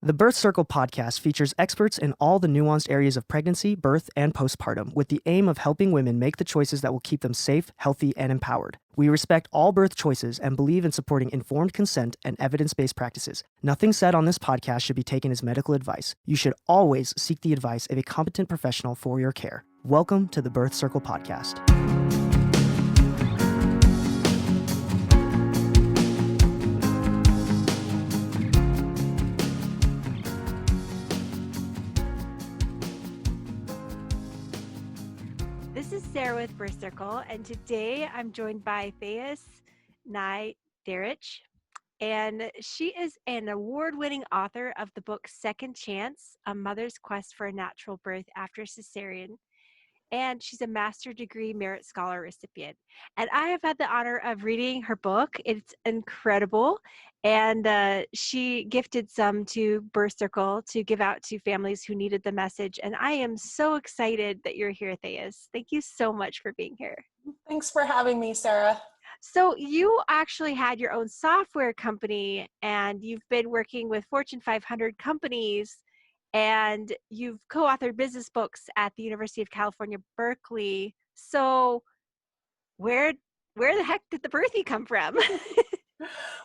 The Birth Circle podcast features experts in all the nuanced areas of pregnancy, birth, and postpartum with the aim of helping women make the choices that will keep them safe, healthy, and empowered. We respect all birth choices and believe in supporting informed consent and evidence-based practices. Nothing said on this podcast should be taken as medical advice. You should always seek the advice of a competent professional for your care. Welcome to the Birth Circle podcast. This is Sarah with Birth Circle, and today I'm joined by Nye Derich, and she is an award-winning author of the book Second Chance, A Mother's Quest for a Natural Birth After Cesarian, and she's a master's degree Merit Scholar recipient. And I have had the honor of reading her book. It's incredible, and she gifted some to Birth Circle to give out to families who needed the message. And I am so excited that you're here, Thais. Thank you so much for being here. Thanks for having me, Sarah. So you actually had your own software company, and you've been working with Fortune 500 companies, and you've co-authored business books at the University of California, Berkeley. So where the heck did the birthing come from?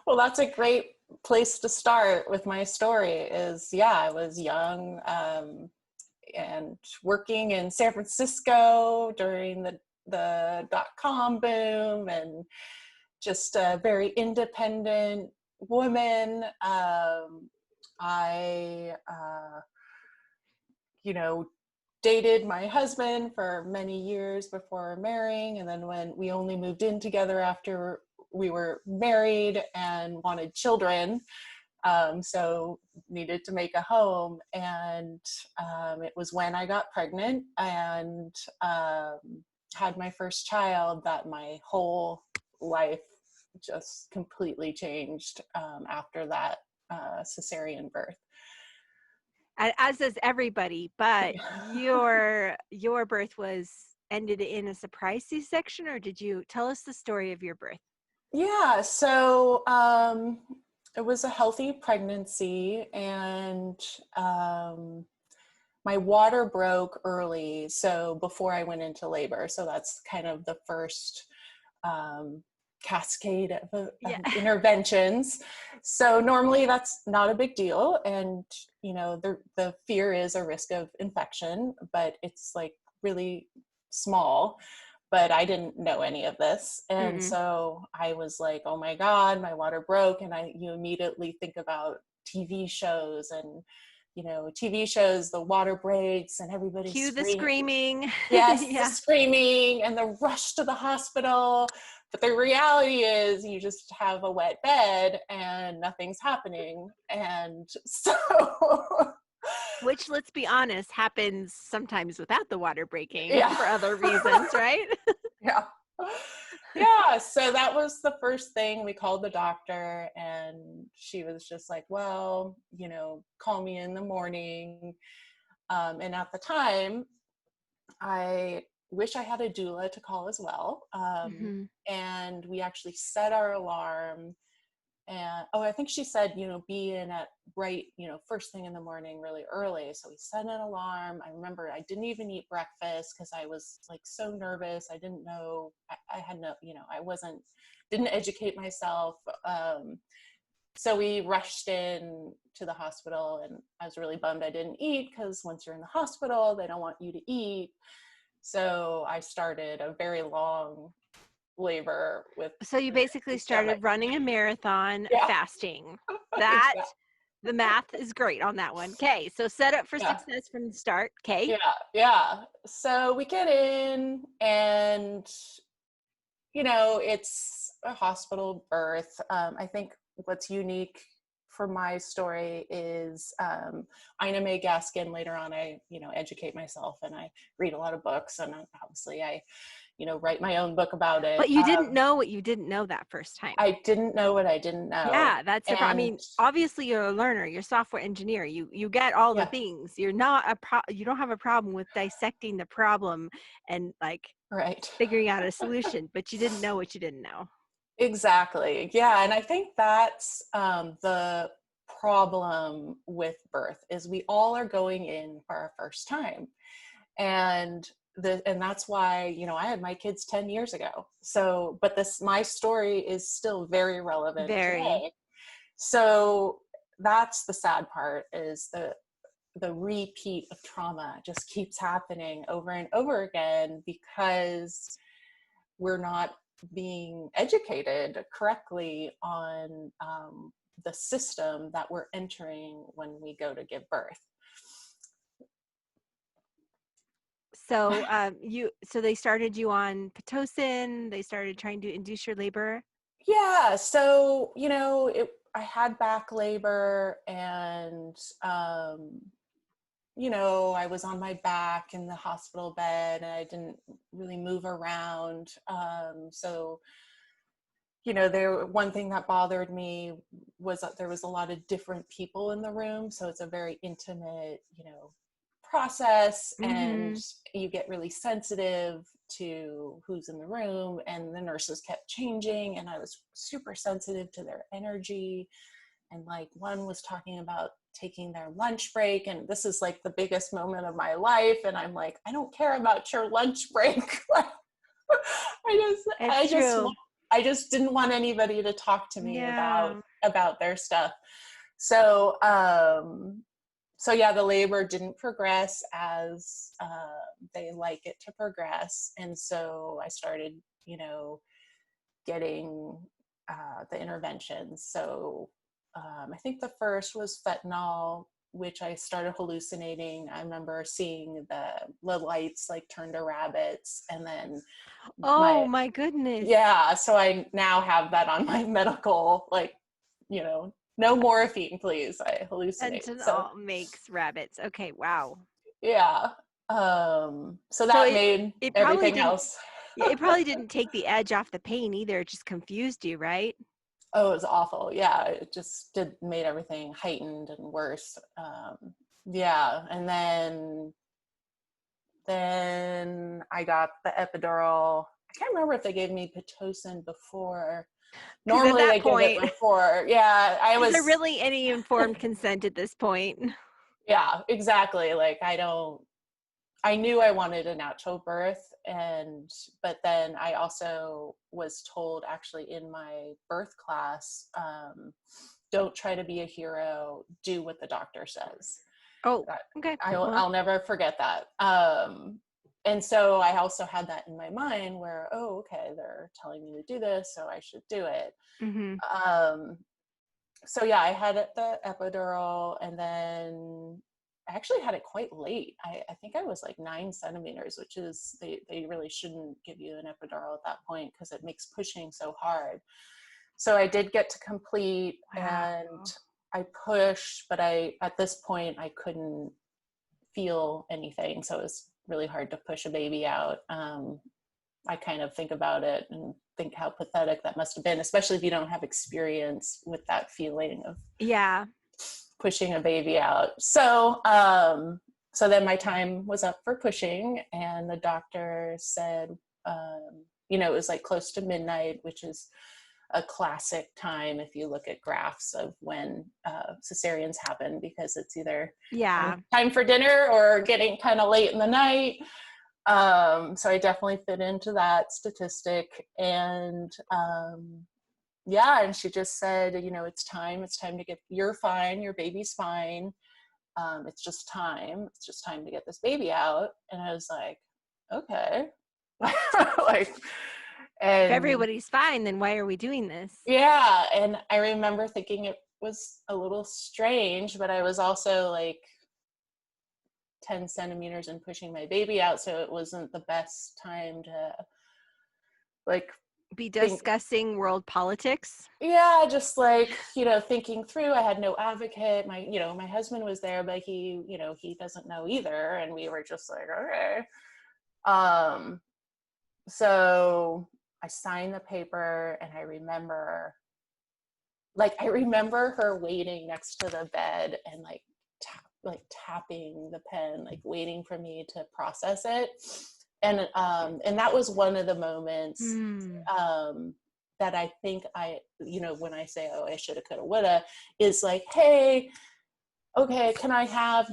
Well, that's a great place to start with my story is, I was young and working in San Francisco during the dot-com boom, and just a very independent woman. I dated my husband for many years before marrying, and then when we only moved in together after we were married and wanted children, so needed to make a home. And it was when I got pregnant and had my first child that my whole life just completely changed after that cesarean birth. As does everybody, but your birth ended in a surprise C-section, or did you tell us the story of your birth? Yeah, so it was a healthy pregnancy, and my water broke early, so before I went into labor. So that's kind of the first cascade of interventions. So normally that's not a big deal, and the fear is a risk of infection, but it's like really small. But I didn't know any of this, and so I was like, oh my God, my water broke. And you immediately think about TV shows, and TV shows, the water breaks and everybody's Cue the screaming. Yes, the screaming and the rush to the hospital. But the reality is you just have a wet bed and nothing's happening. And so... Which, let's be honest, happens sometimes without the water breaking for other reasons, right? Yeah, so that was the first thing. We called the doctor, and she was just like, well, call me in the morning. And at the time, I wish I had a doula to call as well. And we actually set our alarm. And I think she said, be in at first thing in the morning, really early. So we set an alarm. I remember I didn't even eat breakfast because I was like so nervous. I didn't know, I had no, didn't educate myself. So we rushed in to the hospital, and I was really bummed I didn't eat, because once you're in the hospital, they don't want you to eat. So I started a very long labor with. So you basically started running a marathon fasting. That the math is great on that one. Okay, so set up for success from the start. Okay. Yeah. So we get in, and it's a hospital birth. I think what's unique for my story is Ina May Gaskin. Later on, I educate myself, and I read a lot of books, and obviously I write my own book about it. But you didn't know what you didn't know that first time. I didn't know what I didn't know. Yeah, that's I mean, obviously you're a learner, you're a software engineer, you get all the things. You're not you don't have a problem with dissecting the problem and figuring out a solution, but you didn't know what you didn't know. Exactly. Yeah. And I think that's the problem with birth is we all are going in for our first time. And that's why, I had my kids 10 years ago. So, but my story is still very relevant today. So that's the sad part, is the repeat of trauma just keeps happening over and over again because we're not being educated correctly on the system that we're entering when we go to give birth. So so they started you on Pitocin, they started trying to induce your labor? Yeah, so, I had back labor, and, I was on my back in the hospital bed, and I didn't really move around. So, one thing that bothered me was that there was a lot of different people in the room. So it's a very intimate, process, and you get really sensitive to who's in the room, and the nurses kept changing, and I was super sensitive to their energy. And like, one was talking about taking their lunch break, and this is like the biggest moment of my life, and I'm like, I don't care about your lunch break. I just didn't want anybody to talk to me about their stuff. So yeah, the labor didn't progress as they like it to progress. And so I started, getting the interventions. So I think the first was fentanyl, which I started hallucinating. I remember seeing the lights like turn to rabbits, and then my goodness. Yeah, so I now have that on my medical, like, no morphine, please. I hallucinate. Fentanyl makes rabbits. Okay, wow. Yeah. So that made everything else. It probably didn't take the edge off the pain either. It just confused you, right? Oh, it was awful. Yeah, it just made everything heightened and worse. Yeah, and then I got the epidural. I can't remember if they gave me Pitocin before. Normally they give it before. Yeah, Is there really any informed consent at this point? Yeah, exactly. Like, I knew I wanted a natural birth, but then I also was told, actually, in my birth class, don't try to be a hero, do what the doctor says. Oh, okay. I'll never forget that. And so I also had that in my mind where, oh, okay, they're telling me to do this, so I should do it. So yeah, I had the epidural, and then I actually had it quite late. I think I was like 9 centimeters, which is, they really shouldn't give you an epidural at that point because it makes pushing so hard. So I did get to complete, and I pushed, but at this point I couldn't feel anything. So it was really hard to push a baby out. I kind of think about it and think how pathetic that must have been, especially if you don't have experience with that feeling of pushing a baby out. So then my time was up for pushing, and the doctor said, it was like close to midnight, which is a classic time if you look at graphs of when cesareans happen, because it's either time for dinner or getting kind of late in the night. So I definitely fit into that statistic. And and she just said, it's time to you're fine, your baby's fine. It's just time to get this baby out. And I was like, okay. And if everybody's fine, then why are we doing this? Yeah. And I remember thinking it was a little strange, but I was also like 10 centimeters and pushing my baby out, so it wasn't the best time to like be discussing world politics. Yeah, just like, thinking through. I had no advocate. My husband was there, but he doesn't know either, and we were just like, okay. So I signed the paper, and I remember her waiting next to the bed and tapping the pen, like waiting for me to process it. And that was one of the moments that I think when I say, oh, I shoulda, coulda, woulda, is like, hey, okay, can I have,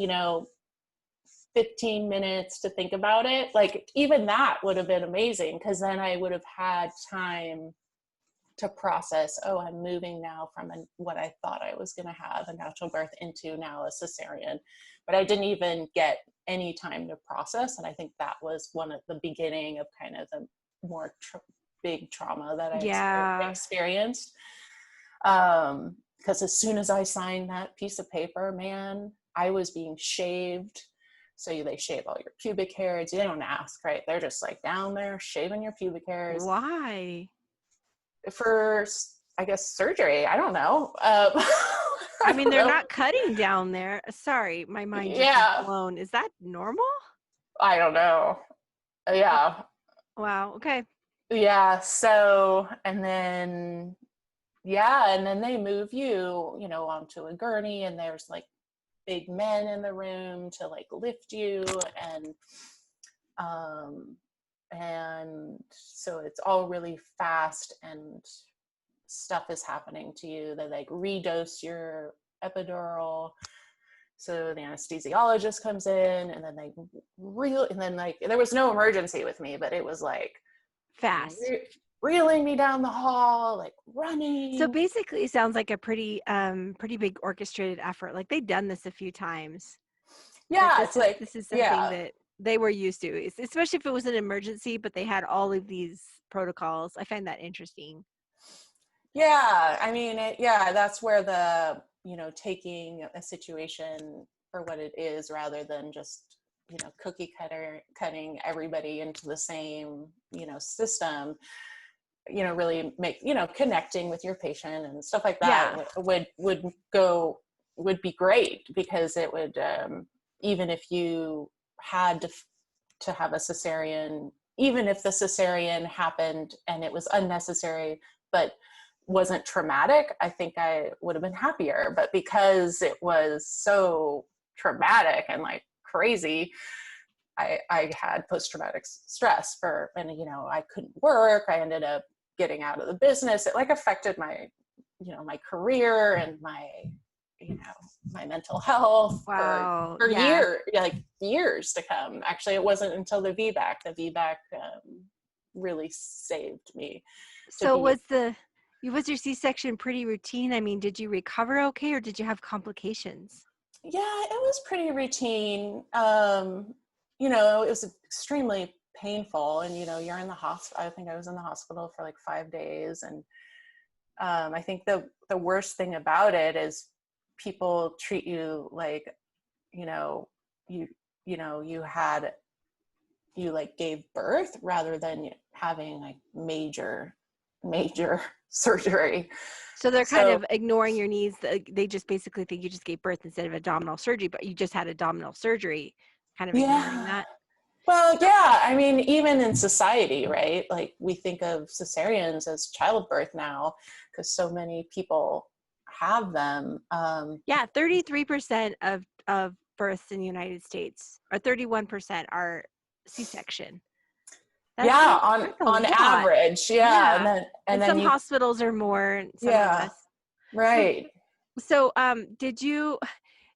15 minutes to think about it? Like, even that would have been amazing, because then I would have had time to process, oh, I'm moving now from what I thought I was going to have, a natural birth, into now a cesarean. But I didn't even get any time to process. And I think that was one of the beginning of kind of the more big trauma that I experienced. Because as soon as I signed that piece of paper, man, I was being shaved. So they shave all your pubic hairs. They don't ask, right? They're just like down there shaving your pubic hairs. Why? For, I guess, surgery. I don't know. I mean, they're not cutting down there. Sorry, my mind just is blown. Is that normal? I don't know. Yeah. Wow. Okay. Yeah. So, and then they move you, onto a gurney, and there's like big men in the room to like lift you, and so it's all really fast, and stuff is happening to you. They like redose your epidural. So the anesthesiologist comes in, and then there was no emergency with me, but it was like fast, reeling me down the hall, like running. So basically it sounds like a pretty big orchestrated effort. Like they've done this a few times. Yeah. This is something that they were used to, especially if it was an emergency, but they had all of these protocols. I find that interesting. Yeah. I mean, that's where the, taking a situation for what it is, rather than just, cutting everybody into the same, system, really make, connecting with your patient and stuff like that would be great, because it would, even if you had to have a cesarean, even if the cesarean happened and it was unnecessary, but wasn't traumatic, I think I would have been happier. But because it was so traumatic and like crazy, I had post-traumatic stress and I couldn't work. I ended up getting out of the business. It like affected my, my career and my, my mental health for years to come. Actually, it wasn't until the VBAC. The VBAC really saved me. So was your C-section pretty routine? I mean, did you recover okay, or did you have complications? Yeah, it was pretty routine. It was extremely painful, and you're in the hospital. I think I was in the hospital for like 5 days, and I think the worst thing about it is people treat you like, you like gave birth, rather than having like major surgery. So they're kind of ignoring your needs. They just basically think you just gave birth instead of abdominal surgery, but you just had abdominal surgery, kind of ignoring that. Well, yeah, I mean, even in society, right? Like we think of cesareans as childbirth now, because so many people have them. 33% of births in the United States, or 31%, are C-section. On average. And then some hospitals are more, some are less. Right. So you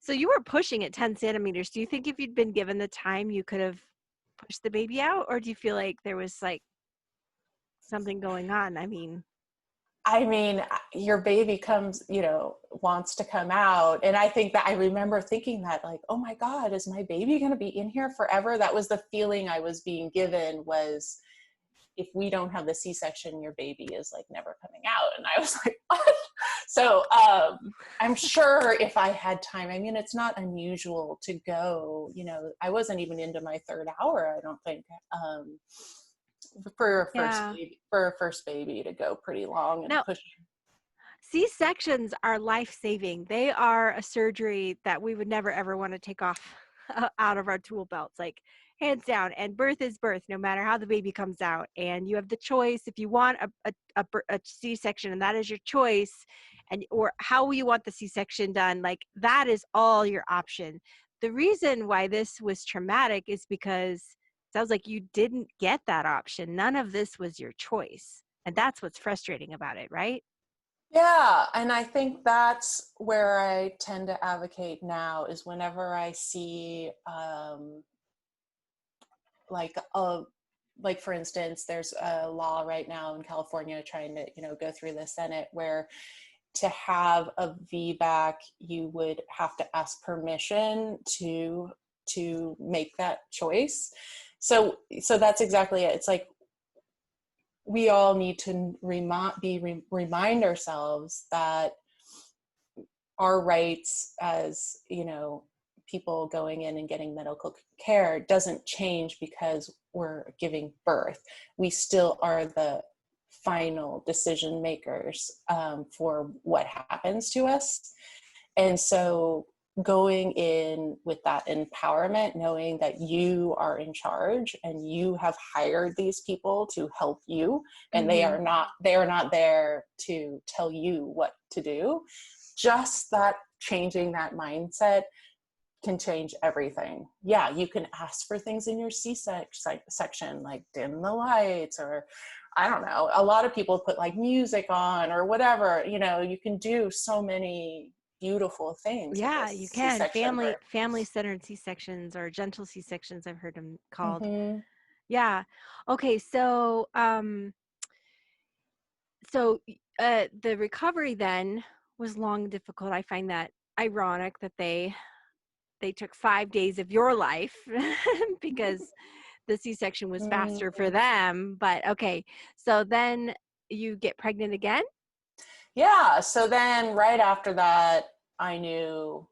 were pushing at 10 centimeters. Do you think if you'd been given the time, you could have pushed the baby out, or do you feel like there was like something going on? I mean, your baby comes, wants to come out. And I think that I remember thinking that, like, oh my God, is my baby going to be in here forever? That was the feeling I was being given, was if we don't have the C-section, your baby is like never coming out. And I was like, what? So I'm sure if I had time, I mean, it's not unusual to go, I wasn't even into my third hour, I don't think, for a first baby to go pretty long and push. C-sections are life-saving. They are a surgery that we would never ever want to take off out of our tool belts, like hands down. And birth is birth, no matter how the baby comes out. And you have the choice if you want a C-section, and that is your choice, or how you want the C-section done. Like that is all your option. The reason why this was traumatic is because it sounds like you didn't get that option. None of this was your choice. And that's what's frustrating about it, right? Yeah, and I think that's where I tend to advocate now is whenever I see like a like for instance, there's a law right now in California trying to, go through the Senate where to have a VBAC, you would have to ask permission to make that choice. So that's exactly it. It's like we all need to remind ourselves that our rights as people going in and getting medical care doesn't change because we're giving birth. We still are the final decision makers for what happens to us. And so going in with that empowerment, knowing that you are in charge and you have hired these people to help you, and they are not there to tell you what to do. Just that changing that mindset can change everything. Yeah, you can ask for things in your C-section, like dim the lights, or I don't know. A lot of people put like music on or whatever. You can do so many beautiful things with Yeah, this you can. C-section birth. Family-centered C-sections or gentle C-sections, I've heard them called. Mm-hmm. Yeah. Okay, so the recovery then was long and difficult. I find that ironic that they took 5 days of your life because the C-section was faster for them. But okay, so then you get pregnant again? Yeah. So then right after that, I knew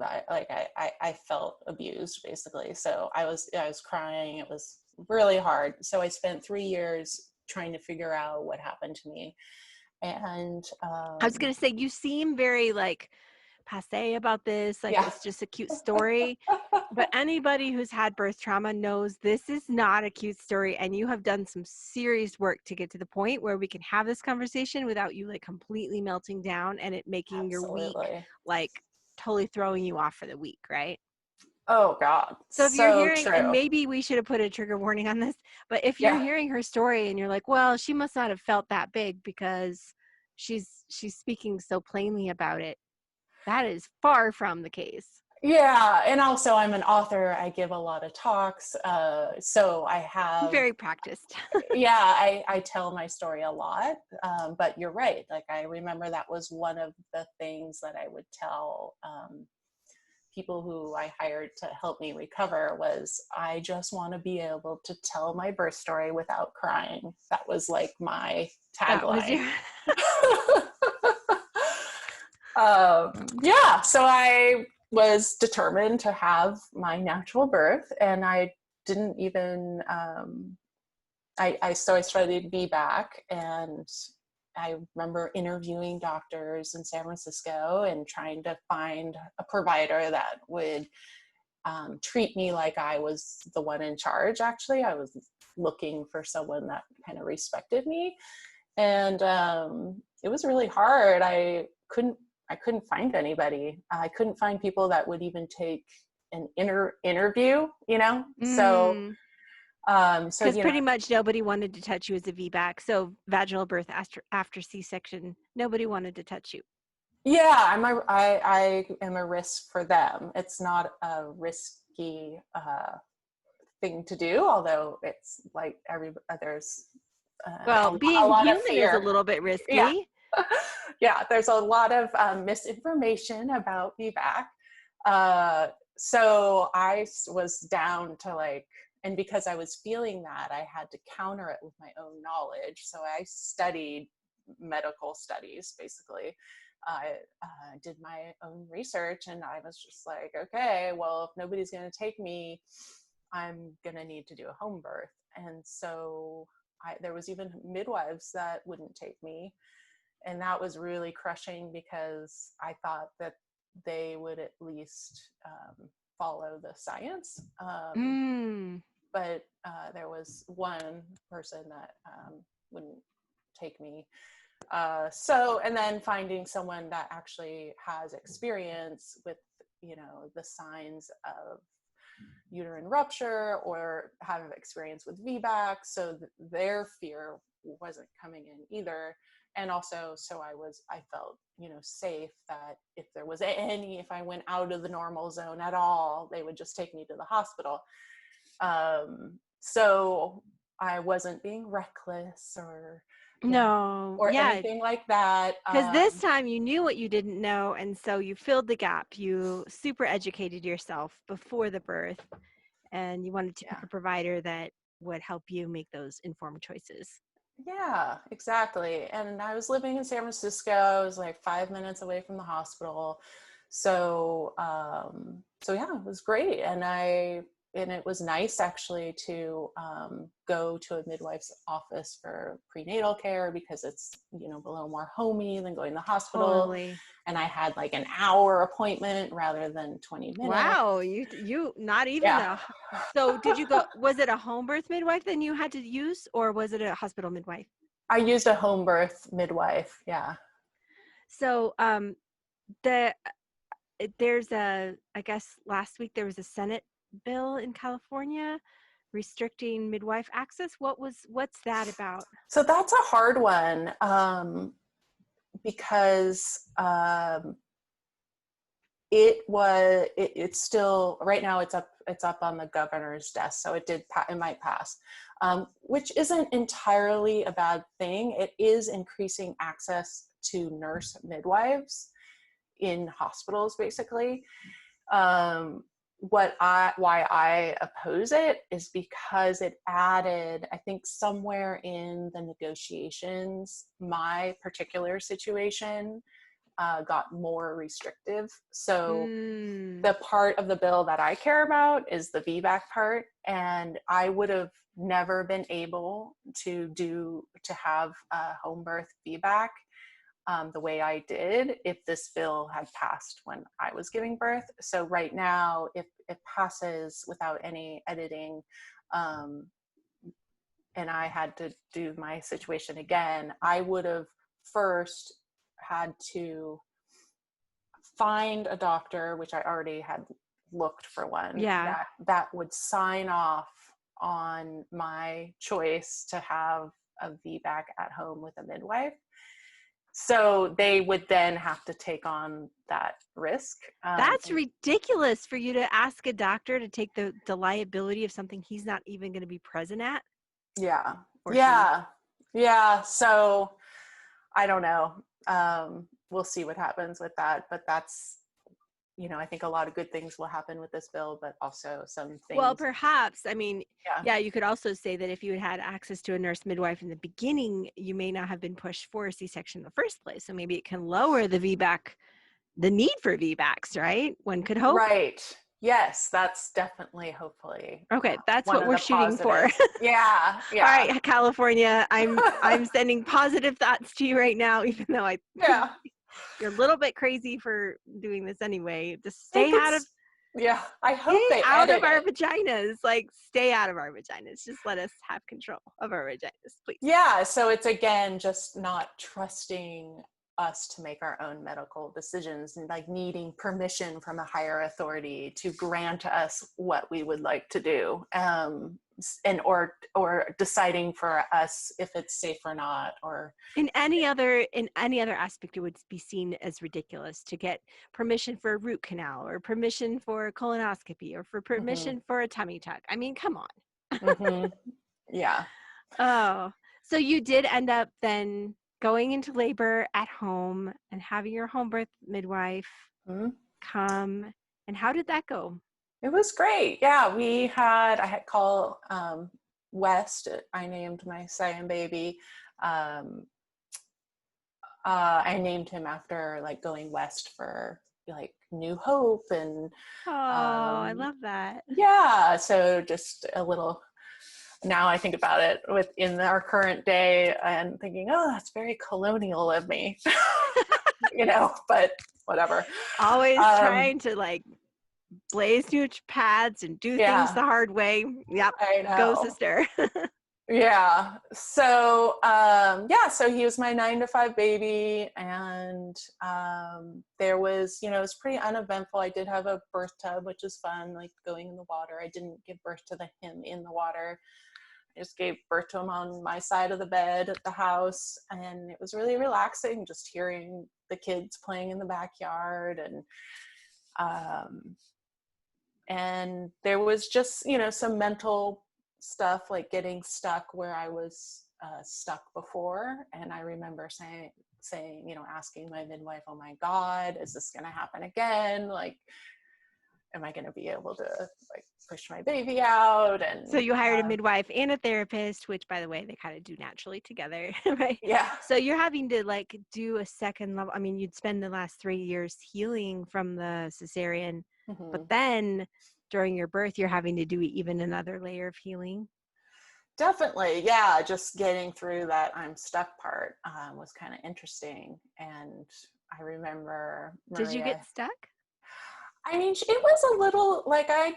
I felt abused basically. So I was crying. It was really hard. So I spent 3 years trying to figure out what happened to me. And I was going to say, you seem very like passe about this, like yeah. it's just a cute story. But anybody who's had birth trauma knows this is not a cute story, and you have done some serious work to get to the point where we can have this conversation without you like completely melting down and it making your week Absolutely. like totally throwing you off for the week, right? Oh God. So if you're So hearing, and true. maybe we should have put a trigger warning on this, but if you're Yeah. hearing her story and you're like, well, she must not have felt that big because she's speaking so plainly about it, that is far from the case. Yeah. And also I'm an author. I give a lot of talks. So I have, Very practiced. yeah, I tell my story a lot. But you're right. Like I remember that was one of the things that I would tell people who I hired to help me recover was I just want to be able to tell my birth story without crying. That was like my That was tagline. your Yeah, so I was determined to have my natural birth, and I didn't even I studied VBAC, and I remember interviewing doctors in San Francisco and trying to find a provider that would treat me like I was the one in charge. Actually, I was looking for someone that kind of respected me, and it was really hard. I couldn't find anybody. I couldn't find people that would even take an interview. So because pretty much nobody wanted to touch you as a VBAC. So vaginal birth after C-section, nobody wanted to touch you. yeah, I am a risk for them. It's not a risky thing to do, although it's like there's Well, a being lot of human is a fear. little bit Yeah. risky. Yeah, there's a lot of misinformation about VBAC. So I was down to like, and because I was feeling that, I had to counter it with my own knowledge. So I studied medical studies, basically. I did my own research, and I was just like, okay, well, if nobody's going to take me, I'm going to need to do a home birth. And so there was even midwives that wouldn't take me. And that was really crushing because I thought that they would at least follow the science. But there was one person that wouldn't take me. And then finding someone that actually has experience with, the signs of uterine rupture or have experience with VBAC. So their fear wasn't coming in either. And also, so I felt, safe that if there was if I went out of the normal zone at all, they would just take me to the hospital. So I wasn't being reckless or anything like that. Because this time you knew what you didn't know, and so you filled the gap. You super educated yourself before the birth, and you wanted to pick a provider that would help you make those informed choices. Yeah, exactly. And I was living in San Francisco. I was like 5 minutes away from the hospital. So, yeah, it was great. And it was nice actually to go to a midwife's office for prenatal care because it's, a little more homey than going to the hospital. Totally. And I had like an hour appointment rather than 20 minutes. Wow. You not even so did you go, was it a home birth midwife then you had to use, or was it a hospital midwife? I used a home birth midwife. Yeah. So, there's I guess last week there was a Senate bill in California restricting midwife access. What's that about? So that's a hard one because it's still right now it's up on the governor's desk, so it might pass, which isn't entirely a bad thing. It is increasing access to nurse midwives in hospitals, basically. Why I oppose it is because it added, I think somewhere in the negotiations, my particular situation got more restrictive. So the part of the bill that I care about is the VBAC part, and I would have never been able to have a home birth VBAC the way I did if this bill had passed when I was giving birth. So right now, if it passes without any editing, and I had to do my situation again, I would have first had to find a doctor, which I already had looked for one, that would sign off on my choice to have a VBAC at home with a midwife. So they would then have to take on that risk. That's ridiculous for you to ask a doctor to take the liability of something he's not even going to be present at. Yeah. Yeah. So I don't know. We'll see what happens with that. But that's, I think a lot of good things will happen with this bill, but also some things. Well, perhaps. I mean, you could also say that if you had access to a nurse midwife in the beginning, you may not have been pushed for a C-section in the first place. So maybe it can lower the VBAC, the need for VBACs, right? One could hope. Right. Yes, that's definitely, hopefully. Okay, that's what we're shooting for. Yeah. All right, California, I'm sending positive thoughts to you right now, even though you're a little bit crazy for doing this anyway. Just stay out of. Yeah, I hope stay they out edit of our it. vaginas. Like, stay out of our vaginas. Just let us have control of our vaginas, please. Yeah, so it's again just not trusting us to make our own medical decisions and like needing permission from a higher authority to grant us what we would like to do, and or deciding for us if it's safe or not, or in any other aspect it would be seen as ridiculous to get permission for a root canal or permission for a colonoscopy or for permission for a tummy tuck. I mean, come on. Yeah. Oh, so you did end up then going into labor at home and having your home birth midwife come. And how did that go? It was great. Yeah, I had called West. I named my Cyan baby. I named him after like going west for like New Hope and. I love that. Yeah, so just a little. Now I think about it in our current day and thinking, oh, that's very colonial of me, but whatever. Always trying to like blaze new paths and do things the hard way. Yep. I know. Go, sister. Yeah. So, so he was my 9 to 5 baby, and there was, it was pretty uneventful. I did have a birth tub, which is fun, like going in the water. I didn't give birth to him in the water. I just gave birth to him on my side of the bed at the house, and it was really relaxing, just hearing the kids playing in the backyard, and there was just, some mental stuff like getting stuck where I was stuck before. And I remember saying, asking my midwife, oh my God, is this going to happen again? Like, am I going to be able to like push my baby out? And So you hired a midwife and a therapist, which by the way, they kind of do naturally together, right? Yeah. So you're having to like do a second level. I mean, you'd spend the last 3 years healing from the cesarean, but then during your birth, you're having to do even another layer of healing. Definitely. Yeah. Just getting through that I'm stuck part was kind of interesting. And I remember Maria. Did you get stuck? I mean, it was a little like I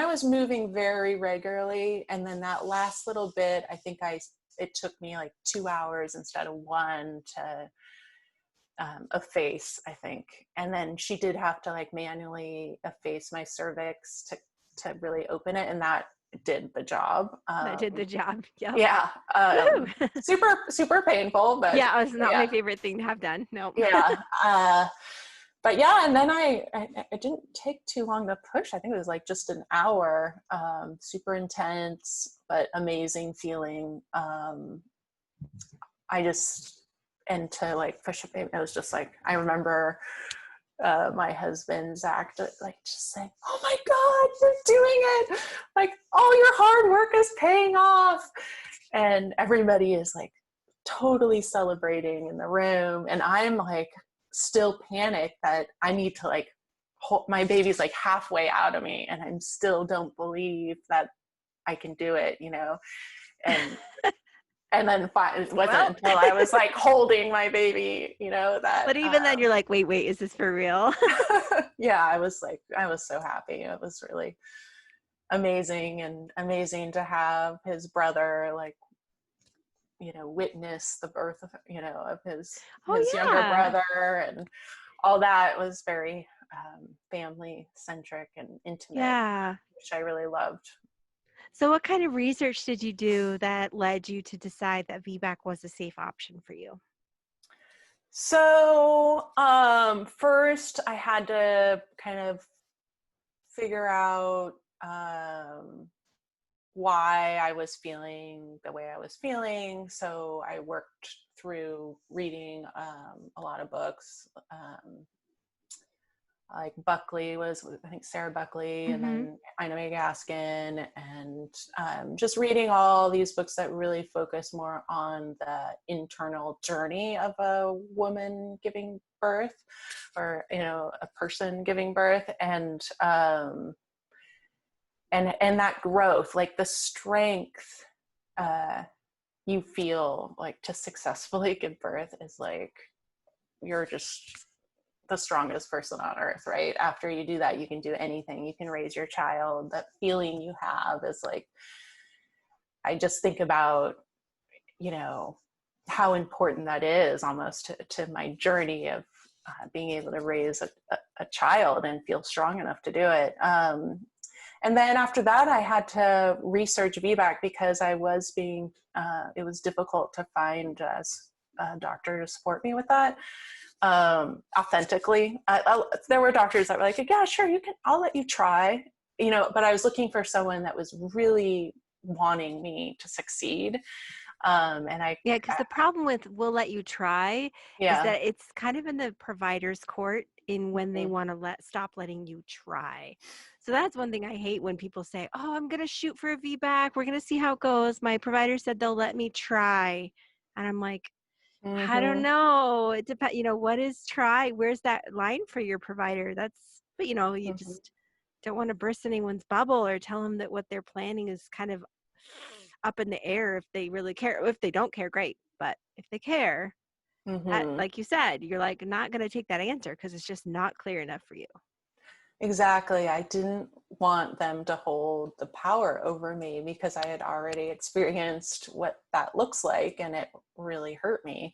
was moving very regularly. And then that last little bit, I think it took me like 2 hours instead of 1 to efface, I think. And then she did have to like manually efface my cervix to really open it. And that did the job. That did the job. Yep. Yeah. Super, super painful, but yeah, it was not my favorite thing to have done. No. Yeah. But yeah, and then I didn't take too long to push. I think it was like just an hour. Super intense, but amazing feeling. And to like push a baby, it was just like, I remember my husband, Zach, like just saying, oh my God, you're doing it. Like all your hard work is paying off. And everybody is like totally celebrating in the room. And I'm like still panicked that I need to like my baby's like halfway out of me and I still don't believe that I can do it, and then it wasn't until I was like holding my baby, that. But even then you're like, wait, is this for real? Yeah, I was so happy. It was really amazing to have his brother, like, witness the birth of, of his younger brother, and all that was very family centric and intimate, which I really loved. So what kind of research did you do that led you to decide that VBAC was a safe option for you? So first I had to kind of figure out why I was feeling the way I was feeling. So I worked through reading a lot of books. Like Buckley was, I think Sarah Buckley, and then Ina May Gaskin, and just reading all these books that really focus more on the internal journey of a woman giving birth, or a person giving birth, and that growth, like the strength you feel like to successfully give birth is like you're just the strongest person on earth, right? After you do that, you can do anything. You can raise your child. That feeling you have is like, I just think about, how important that is almost to my journey of being able to raise a child and feel strong enough to do it. And then after that, I had to research VBAC because it was difficult to find a doctor to support me with that. Authentically. There were doctors that were like, yeah, sure, I'll let you try, but I was looking for someone that was really wanting me to succeed. Because the problem with we'll let you try is that it's kind of in the provider's court in when they want to stop letting you try. So that's one thing I hate when people say, oh, I'm going to shoot for a VBAC. We're going to see how it goes. My provider said they'll let me try. And I'm like, I don't know. It depends. What is try? Where's that line for your provider? But you just don't want to burst anyone's bubble or tell them that what they're planning is kind of up in the air if they really care. If they don't care, great. But if they care, like you said, you're like not going to take that answer because it's just not clear enough for you. Exactly. I didn't want them to hold the power over me because I had already experienced what that looks like, and it really hurt me.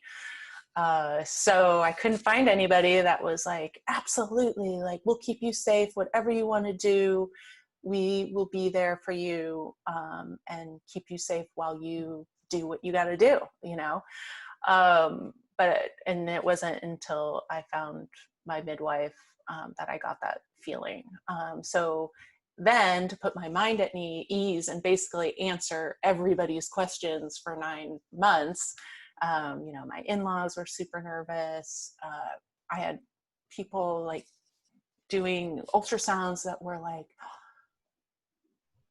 So I couldn't find anybody that was like, absolutely, like, we'll keep you safe, whatever you want to do, we will be there for you, and keep you safe while you do what you got to do, you know? And it wasn't until I found my midwife that I got that feeling. So then to put my mind at ease and basically answer everybody's questions for 9 months, my in-laws were super nervous. I had people like doing ultrasounds that were like,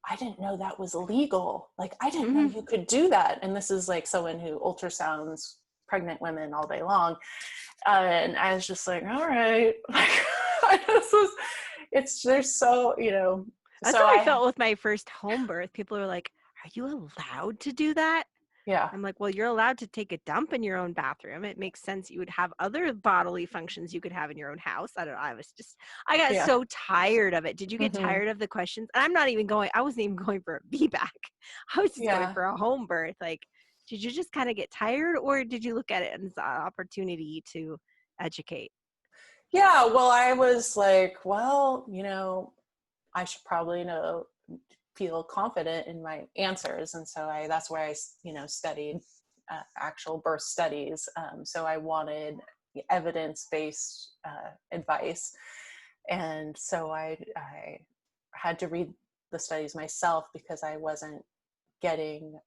I didn't know that was illegal. Like, I didn't know you could do that. And this is like someone who ultrasounds pregnant women all day long. And I was just like, all right. There's so, That's so how I felt with my first home birth. People are like, are you allowed to do that? yeah. I'm like, well, you're allowed to take a dump in your own bathroom. It makes sense. You would have other bodily functions you could have in your own house. I don't know. I got Yeah. so tired of it. Did you get Mm-hmm. tired of the questions? And I wasn't even going for a VBAC. I was just going for a home birth. Like, did you just kind of get tired, or did you look at it as an opportunity to educate? Yeah. Well, I was like, well, I should probably feel confident in my answers. And so that's why I, studied actual birth studies. So I wanted evidence-based advice. And so I had to read the studies myself because I wasn't getting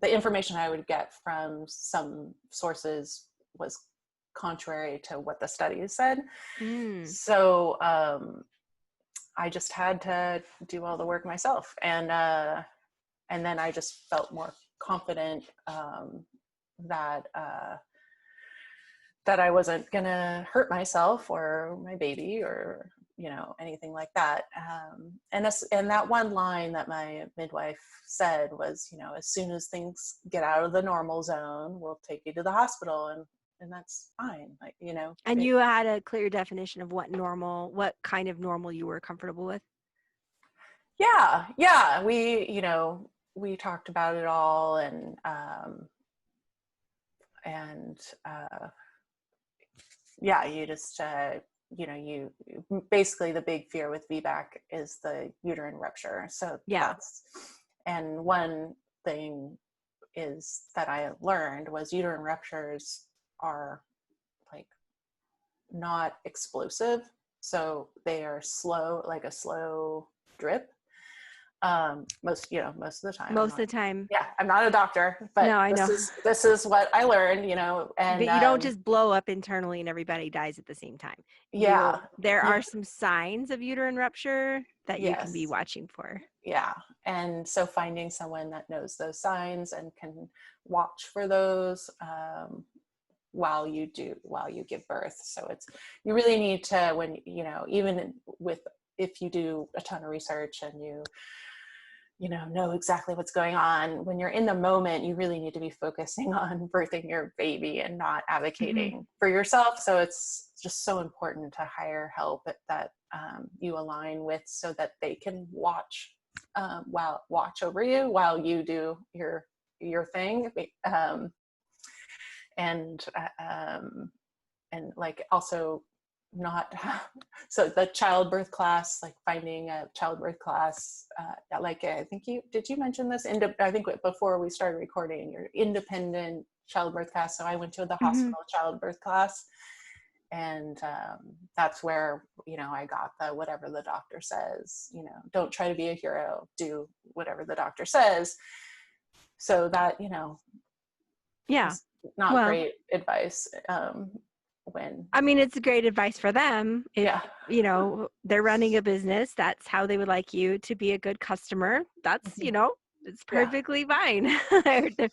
the information I would get from some sources was contrary to what the studies said. So I just had to do all the work myself, and then I just felt more confident that I wasn't gonna hurt myself or my baby or anything like that. And that one line that my midwife said was, as soon as things get out of the normal zone, we'll take you to the hospital, and that's fine. Like, And you had a clear definition of what kind of normal you were comfortable with? Yeah. We talked about it all, and you just, you basically, the big fear with VBAC is the uterine rupture. So and one thing is that I learned was uterine ruptures are like not explosive. So they are slow, like a slow drip. Most of the time. Most of the time. Yeah, I'm not a doctor, but no, I know. This is what I learned, and but you don't just blow up internally and everybody dies at the same time. There are some signs of uterine rupture that you can be watching for. Yeah. And so finding someone that knows those signs and can watch for those while you give birth. So you really need to, when, even if you do a ton of research and you know exactly what's going on, when you're in the moment, you really need to be focusing on birthing your baby and not advocating for yourself. So it's just so important to hire help that you align with, so that they can watch over you while you do your thing. And like also not so the childbirth class, like finding a childbirth class, like I think did you mention this I think before we started recording, your independent childbirth class. So I went to the hospital childbirth class, and that's where I got the whatever the doctor says, don't try to be a hero, do whatever the doctor says. So that not great advice. It's great advice for them. If, they're running a business, that's how they would like you to be a good customer. That's, it's perfectly fine. It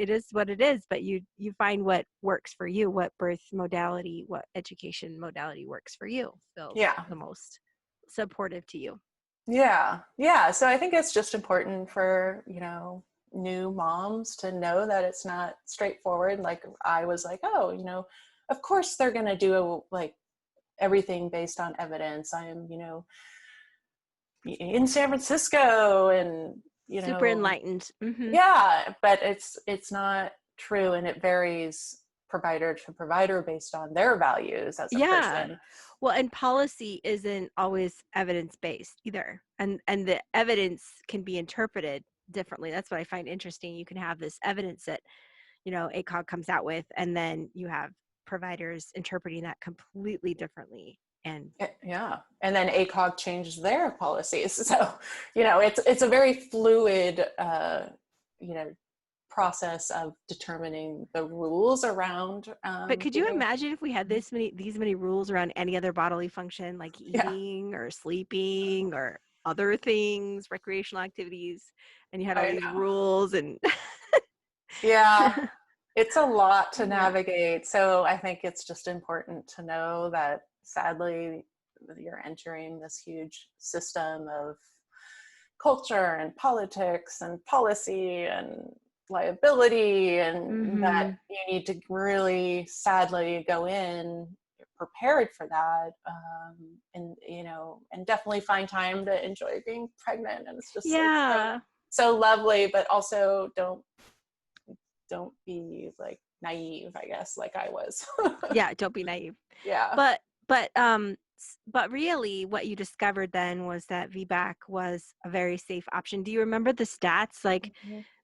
is what it is, but you find what works for you, what birth modality, what education modality works for you, feels the most supportive to you. Yeah. So I think it's just important for, new moms to know that it's not straightforward. Like I was like, of course they're going to do everything based on evidence. I am, in San Francisco and, Super enlightened. yeah, but it's not true. And it varies provider to provider based on their values as a person. Well, and policy isn't always evidence-based either. And the evidence can be interpreted differently. That's what I find interesting. You can have this evidence that, ACOG comes out with, and then you have providers interpreting that completely differently. And yeah, and then ACOG changed their policies. So, it's a very fluid, process of determining the rules around. But could you imagine if we had these many rules around any other bodily function, like eating or sleeping or other things, recreational activities, and you had all these rules and yeah, it's a lot to navigate. So I think it's just important to know that sadly you're entering this huge system of culture and politics and policy and liability, and that you need to really sadly go in prepared for that, and definitely find time to enjoy being pregnant. And it's just like so lovely, but also don't be like naive, I guess, like I was. Yeah, don't be naive. Yeah. But really what you discovered then was that VBAC was a very safe option. Do you remember the stats, like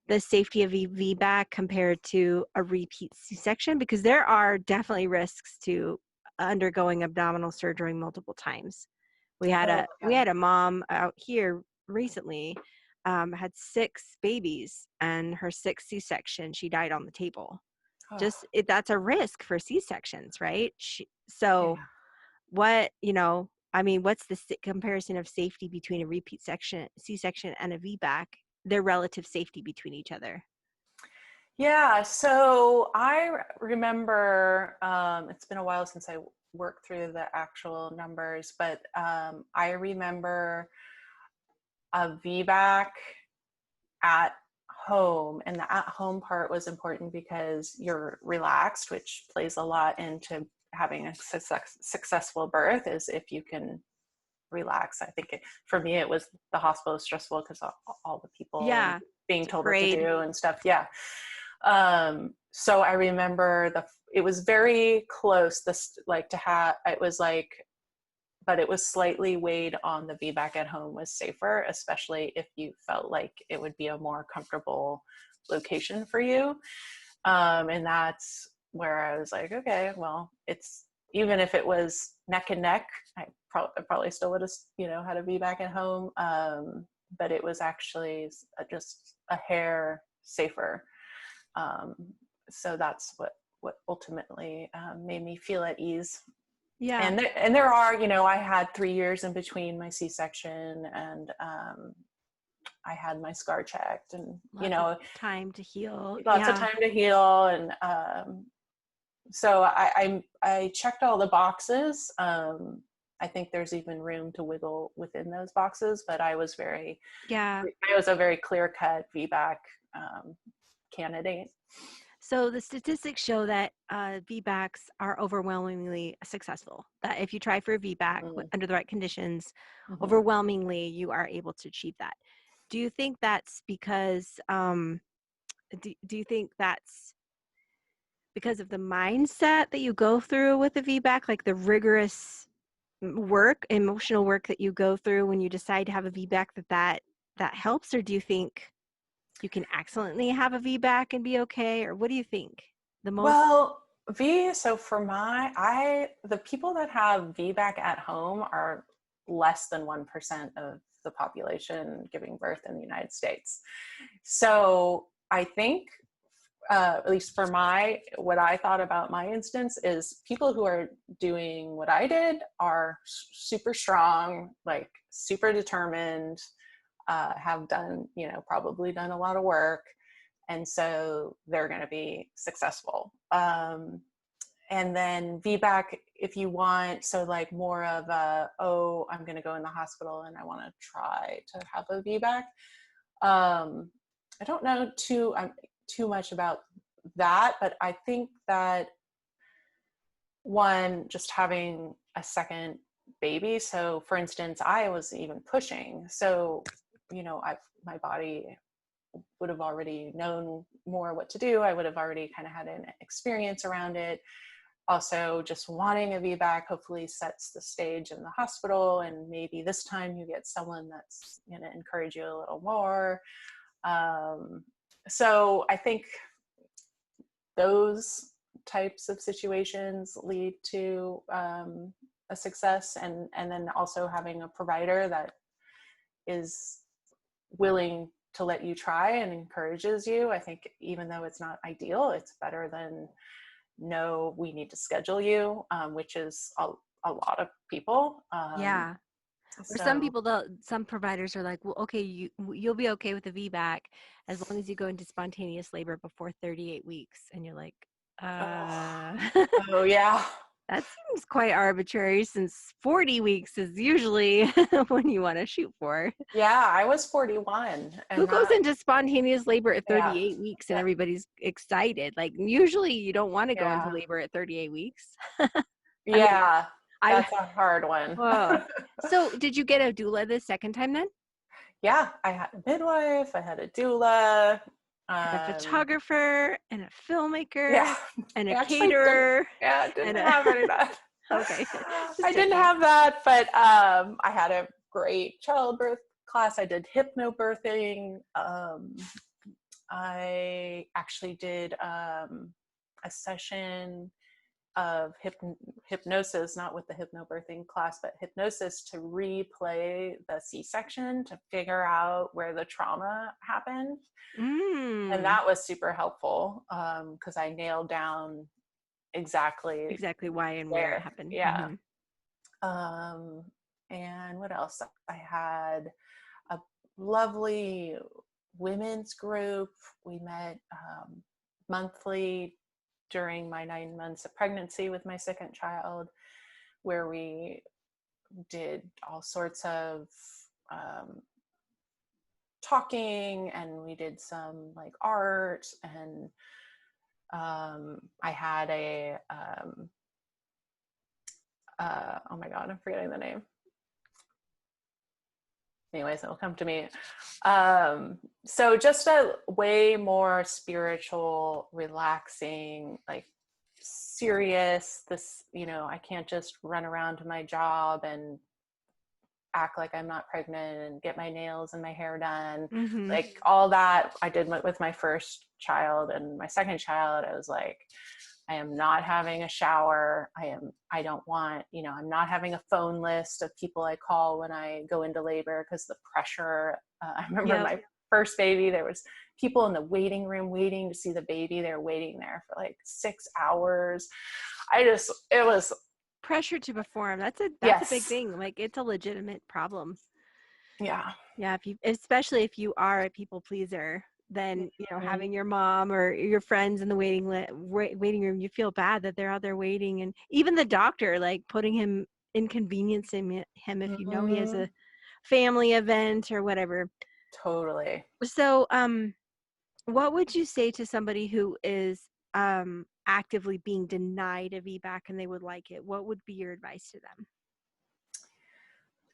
the safety of VBAC compared to a repeat C-section? Because there are definitely risks to undergoing abdominal surgery multiple times. We had a mom out here recently, had 6 babies, and her 6th C-section, she died on the table. That's a risk for C-sections, right? What, what's the comparison of safety between a repeat C-section and a VBAC, their relative safety between each other? Yeah, so I remember, it's been a while since I worked through the actual numbers, but I remember a VBAC at home, and the at home part was important because you're relaxed, which plays a lot into having a successful birth, is if you can relax. I think for me, it was the hospital was stressful because all the people being told what to do and stuff. Yeah. So I remember it was very close. But it was slightly weighed on the VBAC at home was safer, especially if you felt like it would be a more comfortable location for you. And that's where I was like, okay, well, it's, even if it was neck and neck, I probably still would have, had a VBAC at home. But it was actually just a hair safer. So that's what ultimately made me feel at ease. Yeah. And there are, I had 3 years in between my C-section, and I had my scar checked, and lots of time to heal. Lots of time to heal. And so I checked all the boxes. I think there's even room to wiggle within those boxes, but I was a very clear-cut VBAC candidate. So the statistics show that VBACs are overwhelmingly successful. That if you try for a VBAC under the right conditions, overwhelmingly you are able to achieve that. Do you think that's because? Do you think that's because of the mindset that you go through with the VBAC, like the rigorous emotional work that you go through when you decide to have a VBAC, that helps, or do you think you can excellently have a VBAC and be okay, or what do you think? So for the people that have VBAC at home are less than 1% of the population giving birth in the United States. So I think, at least for what I thought about my instance, is people who are doing what I did are super strong, like super determined, have done, probably done a lot of work. And so they're going to be successful. And then VBAC, if you want, so like more of I'm going to go in the hospital and I want to try to have a VBAC. I don't know too much about that, but I think that one, just having a second baby. So for instance, I was even pushing. So, my body would have already known more what to do. I would have already kind of had an experience around it. Also, just wanting a VBAC hopefully sets the stage in the hospital, and maybe this time you get someone that's going to encourage you a little more. So I think those types of situations lead to a success, and then also having a provider that is willing to let you try and encourages you. I think even though it's not ideal, it's better than no, we need to schedule you, which is a lot of people. Yeah. Or some So, people, some providers are like, well, okay, you'll be okay with the VBAC as long as you go into spontaneous labor before 38 weeks. And you're like, oh, uh, oh yeah. that seems quite arbitrary since 40 weeks is usually when you want to shoot for. Yeah, I was 41 Who and goes that, into spontaneous labor at yeah, 38 weeks and that, everybody's excited? Like usually you don't want to go into yeah, labor at 38 weeks. I mean, yeah, I, that's a hard one. whoa. So did you get a doula the second time then? Yeah, I had a midwife, I had a doula. And a photographer and a filmmaker Yeah, and I a actually didn't, caterer yeah, didn't and a have any of that. okay. I Just didn't checking. have that, but I had a great childbirth class. I did hypnobirthing. I actually did a session of hypnosis, not with the hypnobirthing class, but hypnosis to replay the C-section to figure out where the trauma happened. And Mm. that was super helpful because I nailed down exactly Exactly why and where it where. happened. Yeah. Mm-hmm. And what else? I had a lovely women's group. We met monthly during my 9 months of pregnancy with my second child, where we did all sorts of talking, and we did some like art, and I had a oh my god, I'm forgetting the name. Anyways, it'll come to me. So just a way more spiritual, relaxing, like serious. This, I can't just run around to my job and act like I'm not pregnant and get my nails and my hair done. Mm-hmm. Like all that I did with my first child, and my second child, I was like, I am not having a shower. I don't want, I'm not having a phone list of people I call when I go into labor because the pressure. I remember Yep. my first baby, there was people in the waiting room waiting to see the baby. They're waiting there for like 6 hours. It was, Pressure to perform. That's a big yes. thing. Like it's a legitimate problem. Yeah. Yeah, especially if you are a people pleaser, then Mhm. having your mom or your friends in the waiting room, you feel bad that they're out there waiting, and even the doctor like putting him inconveniencing him if he has Mhm. a family event or whatever. Totally. So, what would you say to somebody who is actively being denied a VBAC and they would like it? What would be your advice to them?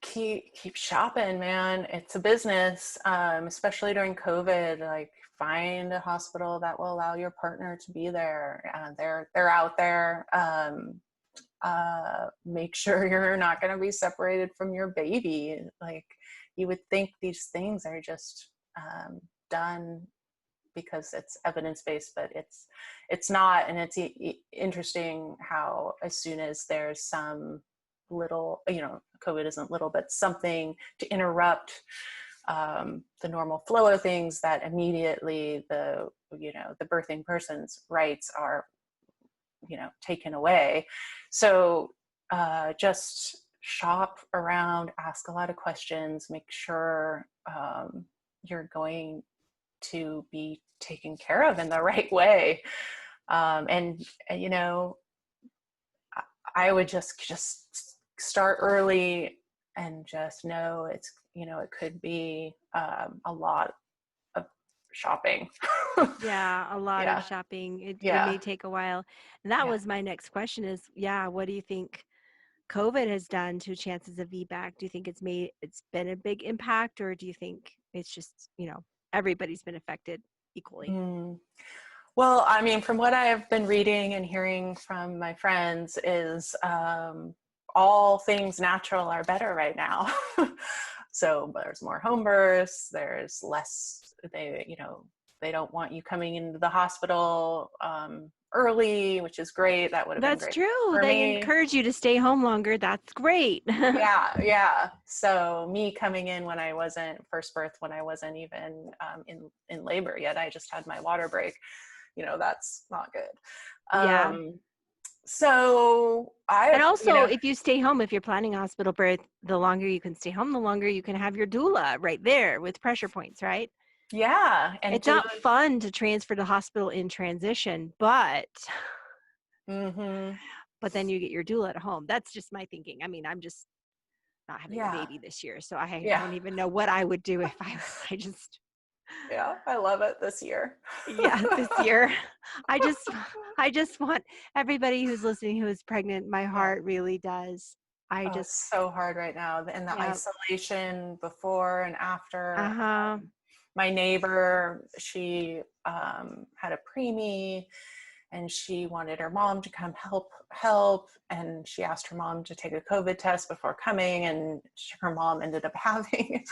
Keep shopping, man. It's a business, especially during COVID. Like, find a hospital that will allow your partner to be there. They're out there. Make sure you're not going to be separated from your baby. Like, you would think these things are just done because it's evidence-based, but it's not. And it's interesting how as soon as there's some little, COVID isn't little, but something to interrupt the normal flow of things, that immediately the birthing person's rights are taken away. So just shop around, ask a lot of questions, make sure you're going to be taken care of in the right way. And I would just start early and just know it could be a lot of shopping. Yeah, a lot of Yeah. shopping. It Yeah. may take a while. And that Yeah. was my next question is, yeah, what do you think COVID has done to chances of VBAC, do you think it's been a big impact, or do you think it's just, everybody's been affected equally? Mm. Well, I mean, from what I have been reading and hearing from my friends is all things natural are better right now. So there's more home births, there's less, they don't want you coming into the hospital early, which is great. That would have been That's great true. for They me. encourage you to stay home longer. That's great. Yeah. So me coming in when I wasn't first birth, when I wasn't even in labor yet, I just had my water break. That's not good. Yeah. So And also, if you stay home, if you're planning a hospital birth, the longer you can stay home, the longer you can have your doula right there with pressure points, right? yeah, and It's not fun to transfer to hospital in transition, but mm-hmm. but then you get your doula at home. That's just my thinking. I mean, I'm just not having a baby this year, so I don't even know what I would do if I just Yeah, I love it this year. this year. I just want everybody who's listening who is pregnant, my heart really does. It's so hard right now, and the isolation before and after. Uh-huh. My neighbor, she had a preemie, and she wanted her mom to come help, and she asked her mom to take a COVID test before coming, and her mom ended up having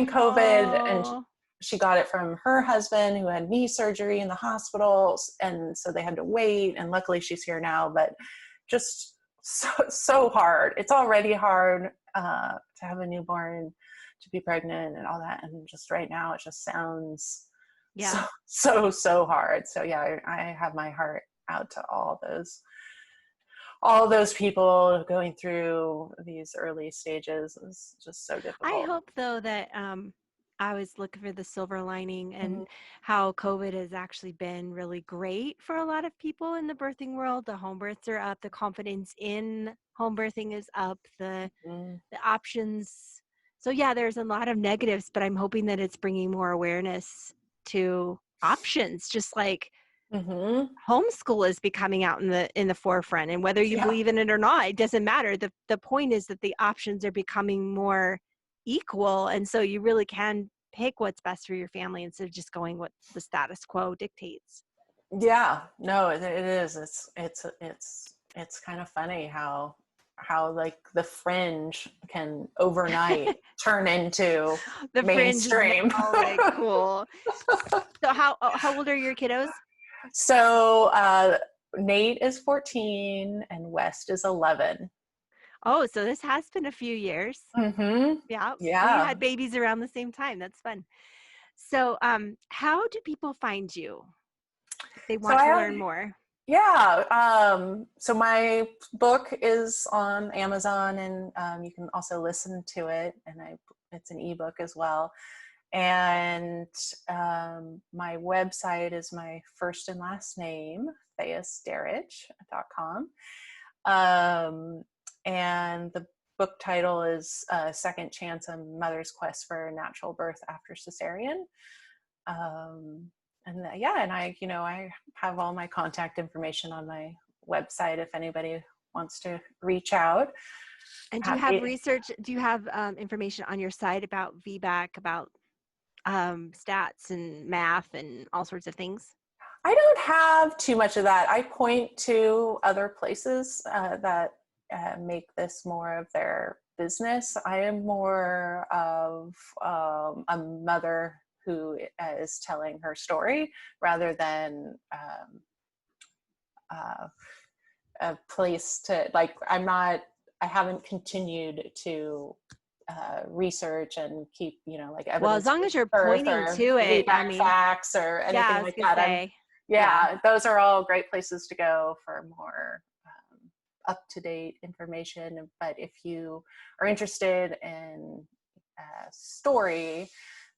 COVID, and she got it from her husband who had knee surgery in the hospital, and so they had to wait, and luckily she's here now, but just so hard. It's already hard to have a newborn, to be pregnant and all that, and just right now it just sounds so hard. So I have my heart out to all those people going through these early stages. Is just so difficult. I hope though that I was looking for the silver lining, and how COVID has actually been really great for a lot of people in the birthing world. The home births are up, the confidence in home birthing is up, the options. So there's a lot of negatives, but I'm hoping that it's bringing more awareness to options, just like homeschool is becoming out in the forefront. And whether you believe in it or not, it doesn't matter. The point is that the options are becoming more equal, and so you really can pick what's best for your family instead of just going what the status quo dictates. No, it is. It's kind of funny how like the fringe can overnight turn into the mainstream. Fringe. Oh, like cool. So how old are your kiddos? So Nate is 14 and West is 11. Oh, so this has been a few years. Yeah. So you had babies around the same time. That's fun. So how do people find you if they want to learn more? So my book is on Amazon, and you can also listen to it, and it's an ebook as well. And my website is my first and last name, thayasderich.com. And the book title is Second Chance: A Mother's Quest for a Natural Birth After Cesarian. And I have all my contact information on my website if anybody wants to reach out. And do you have research? Do you have information on your site about VBAC, about stats and math and all sorts of things? I don't have too much of that. I point to other places that make this more of their business. I am more of a mother who is telling her story rather than a place to, like, I haven't continued to research and keep, like, evidence. Well, as long as you're pointing to it, I mean, facts or anything like that. Those are all great places to go for more up-to-date information. But if you are interested in story,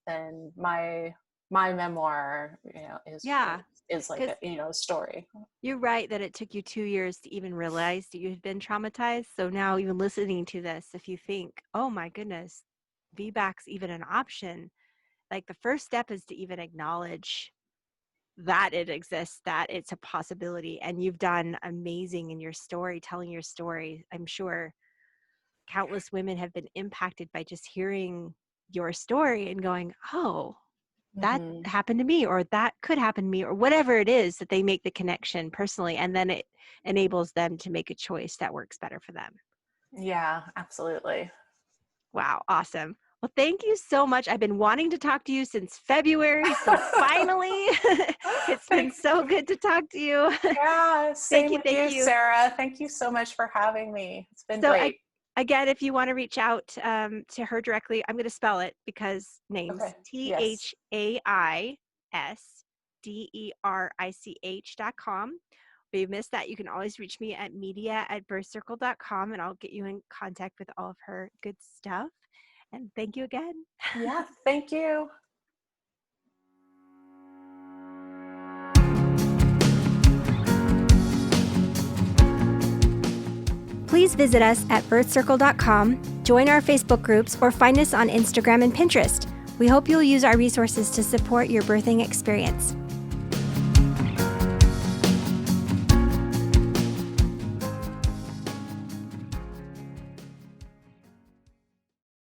then my memoir, is like a story. You're right that it took you 2 years to even realize that you had been traumatized. So now, even listening to this, if you think, oh my goodness, VBAC's even an option, like the first step is to even acknowledge that it exists, that it's a possibility. And you've done amazing in your story, telling your story. I'm sure countless women have been impacted by just hearing your story and going, oh, that Mhm. happened to me, or that could happen to me, or whatever it is, that they make the connection personally. And then it enables them to make a choice that works better for them. Yeah, absolutely. Wow. Awesome. Well, thank you so much. I've been wanting to talk to you since February. So finally, it's been Thank so you. good to talk to you. Yeah, Thank same you. with Thank you, you. Sarah. Thank you so much for having me. It's been So great. again, if you want to reach out to her directly, I'm going to spell it because names, Okay. Yes. ThaisDerich.com. If you missed that, you can always reach me at media@birthcircle.com, and I'll get you in contact with all of her good stuff. And thank you again. Yeah, thank you. Please visit us at birthcircle.com, join our Facebook groups, or find us on Instagram and Pinterest. We hope you'll use our resources to support your birthing experience.